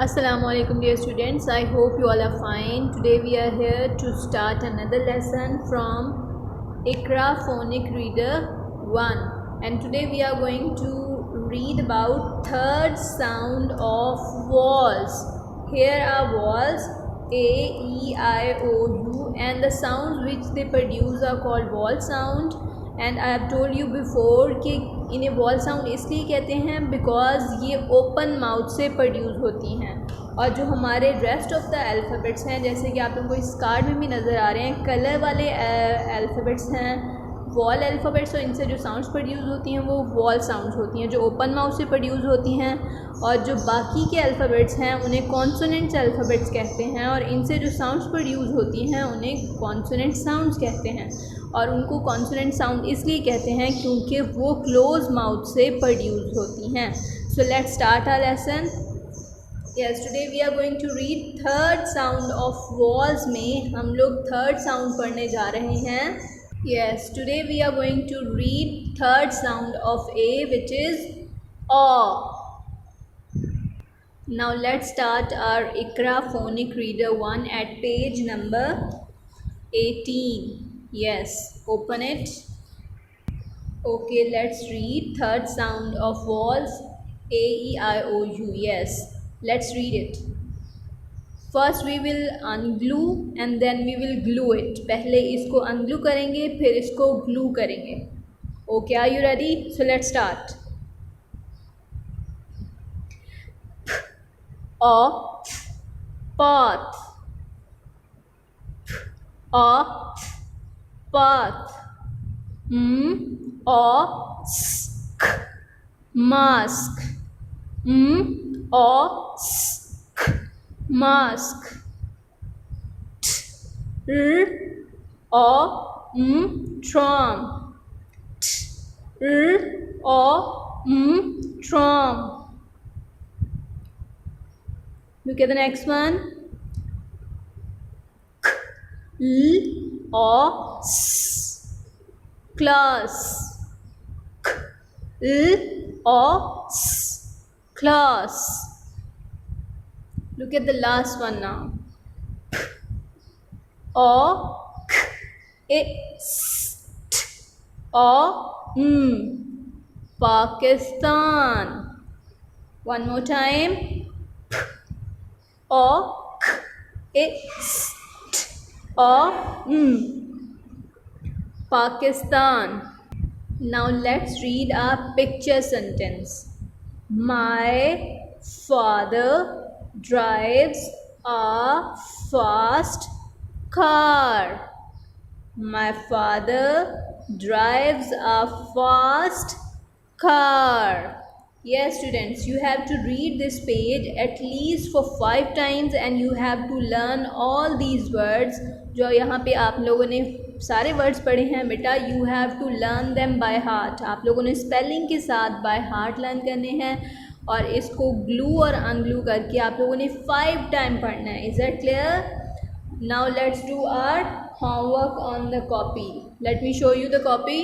Assalamualaikum dear students, I hope you all are fine. Today we are here to start another lesson from Iqra Phonic Reader 1, and today we are going to read about third sound of vowels. Here are vowels A, E, I, O, U, and the sounds which they produce are called vowel sound. And I have told you before कि इन्हें wall sound इसलिए कहते हैं because ये open mouth से produce होती हैं। और जो हमारे रेस्ट ऑफ द अल्फ़ाबेट्स हैं, जैसे कि आप लोगों को इस कार्ड में भी नज़र आ रहे हैं, कलर वाले अल्फ़ाबेट्स हैं वॉल अल्फ़ाबेट्स, और इनसे जो साउंड्स प्रोड्यूस होती हैं वो वॉल साउंड्स होती हैं जो ओपन माउथ से प्रोड्यूस होती हैं। और जो बाकी के अल्फ़ाबेट्स हैं उन्हें कॉन्सोनेंट्स अल्फ़ाबेट्स कहते हैं, और इनसे जो साउंड्स प्रोड्यूस होती हैं उन्हें कॉन्सोनेंट साउंड्स कहते हैं। और उनको कॉन्सोनेंट साउंड इसलिए कहते हैं क्योंकि वो क्लोज माउथ से प्रोड्यूस होती हैं। So let's start our lesson. Yes, today we are going to read third sound of vowels में हम लोग थर्ड साउंड पढ़ने जा रहे हैं। Yes, today we are going to read third sound of a which is ऑ। Now let's start our Iqra Phonic Reader 1 at page number 18. Yes, open it. Okay, let's read third sound of vowels A, E, I, O, U. Yes, let's read it. First we will unglue and then we will glue it. पहले इसको unglue करेंगे फिर इसको glue करेंगे। Okay, are you ready? So let's start. A, path. A, path. A, sk, mask. A, sk, mask. T, r, a, trom. T, r, a, trom. Look at the next one. K, l, a, s, class. K, l, a, s, class. Look at the last one now. P, a, k, I, s, t, a, Pakistan. One more time. A, k, I, s, t, a, Pakistan. Now let's read our picture sentence. My father drives a fast car. My father drives a fast car. Yes students, you have to read this page at least for 5 times and you have to learn all these words. जो यहाँ पे आप लोगों ने सारे words पढ़े हैं बेटा, you have to learn them by heart. आप लोगों ने स्पेलिंग के साथ by heart लर्न करने हैं और इसको ग्लू और अनग्लू करके आप लोगों ने 5 टाइम पढ़ना है। Is that clear? Now let's do our homework on the copy. Let me show you the copy.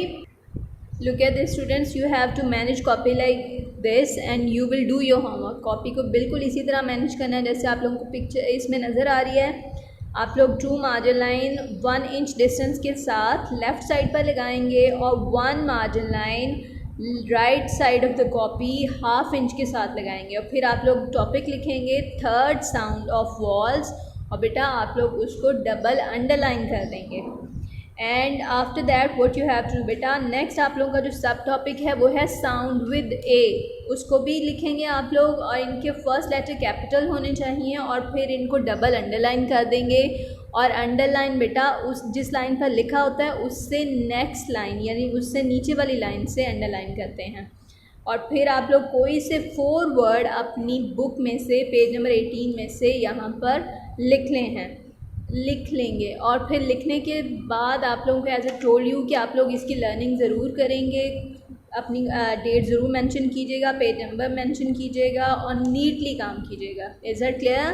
Look at this students, you have to manage copy like this and you will do your homework. Copy को बिल्कुल इसी तरह manage करना है जैसे आप लोगों को पिक्चर इसमें नज़र आ रही है। आप लोग true margin line 1 inch distance के साथ लेफ़्ट साइड पर लगाएंगे और 1 margin line right side of the copy half inch के साथ लगाएंगे और फिर आप लोग टॉपिक लिखेंगे थर्ड साउंड ऑफ वॉल्स और बेटा आप लोग उसको डबल अंडरलाइन कर देंगे। And after that what you have to do बेटा, नेक्स्ट आप लोगों का जो सब टॉपिक है वो है साउंड विद ए, उसको भी लिखेंगे आप लोग और इनके फर्स्ट लेटर कैपिटल होने चाहिए और फिर इनको डबल अंडरलाइन कर देंगे। और अंडरलाइन बेटा उस जिस लाइन पर लिखा होता है उससे नेक्स्ट लाइन यानी उससे नीचे वाली लाइन से अंडरलाइन करते हैं। और फिर आप लोग कोई से 4 वर्ड अपनी बुक में से पेज नंबर 18 में से यहाँ पर लिख लेंगे और फिर लिखने के बाद आप लोगों को एज ए टोल्ड यू कि आप लोग इसकी लर्निंग ज़रूर करेंगे, अपनी डेट ज़रूर मेंशन कीजिएगा, पेज नंबर मेंशन कीजिएगा और नीटली काम कीजिएगा। Is that clear?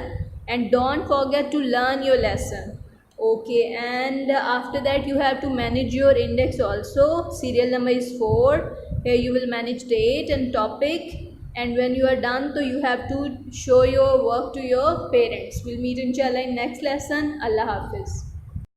And don't forget to learn your lesson. Okay, and after that you have to manage your index also. Serial number is 4. Here you will manage date and topic and when you are done, so you have to show your work to your parents. We'll meet inshallah in next lesson. Allah Hafiz.